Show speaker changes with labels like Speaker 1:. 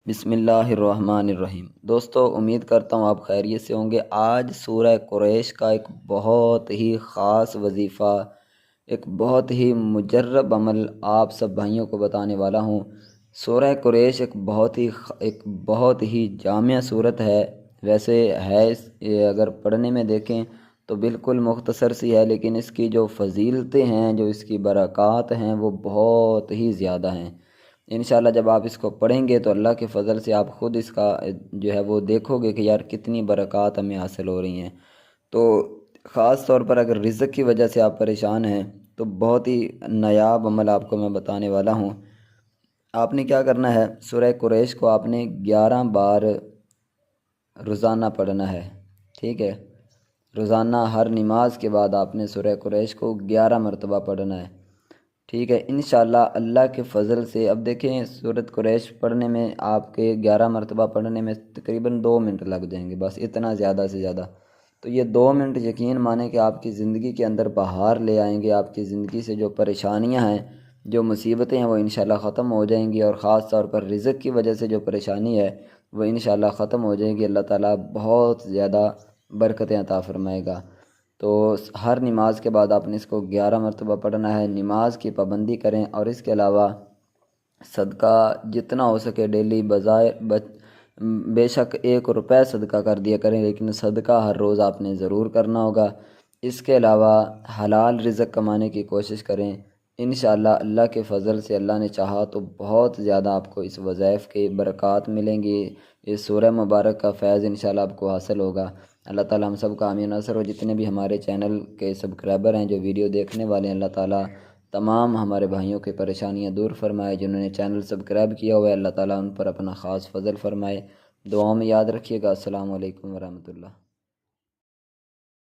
Speaker 1: بسم اللہ الرحمن الرحیم۔ دوستو، امید کرتا ہوں آپ خیریت سے ہوں گے۔ آج سورہ قریش کا ایک بہت ہی خاص وظیفہ، ایک بہت ہی مجرب عمل آپ سب بھائیوں کو بتانے والا ہوں۔ سورہ قریش ایک بہت ہی جامع صورت ہے۔ ویسے ہے یہ اگر پڑھنے میں دیکھیں تو بالکل مختصر سی ہے، لیکن اس کی جو فضیلتیں ہیں، جو اس کی برکات ہیں، وہ بہت ہی زیادہ ہیں۔ انشاءاللہ جب آپ اس کو پڑھیں گے تو اللہ کے فضل سے آپ خود اس کا جو ہے وہ دیکھو گے کہ یار کتنی برکات ہمیں حاصل ہو رہی ہیں۔ تو خاص طور پر اگر رزق کی وجہ سے آپ پریشان ہیں تو بہت ہی نایاب عمل آپ کو میں بتانے والا ہوں۔ آپ نے کیا کرنا ہے، سورہ قریش کو آپ نے 11 بار روزانہ پڑھنا ہے، ٹھیک ہے؟ روزانہ ہر نماز کے بعد آپ نے سورہ قریش کو 11 مرتبہ پڑھنا ہے، ٹھیک ہے؟ انشاءاللہ اللہ کے فضل سے اب دیکھیں سورۃ قریش پڑھنے میں آپ کے 11 مرتبہ پڑھنے میں تقریباً 2 منٹ لگ جائیں گے، بس اتنا زیادہ سے زیادہ۔ تو یہ 2 منٹ یقین مانیں کہ آپ کی زندگی کے اندر بہار لے آئیں گے۔ آپ کی زندگی سے جو پریشانیاں ہیں، جو مصیبتیں ہیں، وہ انشاءاللہ ختم ہو جائیں گی، اور خاص طور پر رزق کی وجہ سے جو پریشانی ہے وہ انشاءاللہ ختم ہو جائے گی۔ اللہ تعالیٰ بہت زیادہ برکتیں عطا فرمائے گا۔ تو ہر نماز کے بعد آپ نے اس کو 11 مرتبہ پڑھنا ہے۔ نماز کی پابندی کریں، اور اس کے علاوہ صدقہ جتنا ہو سکے ڈیلی بے شک 1 روپے صدقہ کر دیا کریں، لیکن صدقہ ہر روز آپ نے ضرور کرنا ہوگا۔ اس کے علاوہ حلال رزق کمانے کی کوشش کریں۔ انشاءاللہ اللہ کے فضل سے اللہ نے چاہا تو بہت زیادہ آپ کو اس وظائف کے برکات ملیں گی۔ اس سورہ مبارک کا فیض انشاءاللہ آپ کو حاصل ہوگا۔ اللہ تعالیٰ ہم سب کا آمین ناصر ہو۔ جتنے بھی ہمارے چینل کے سبسکرائبر ہیں، جو ویڈیو دیکھنے والے ہیں، اللہ تعالیٰ تمام ہمارے بھائیوں کی پریشانیاں دور فرمائے۔ جنہوں نے چینل سبسکرائب کیا ہوا ہے، اللہ تعالیٰ ان پر اپنا خاص فضل فرمائے۔ دعاؤں میں یاد رکھیے گا۔ السلام علیکم ورحمۃ اللہ۔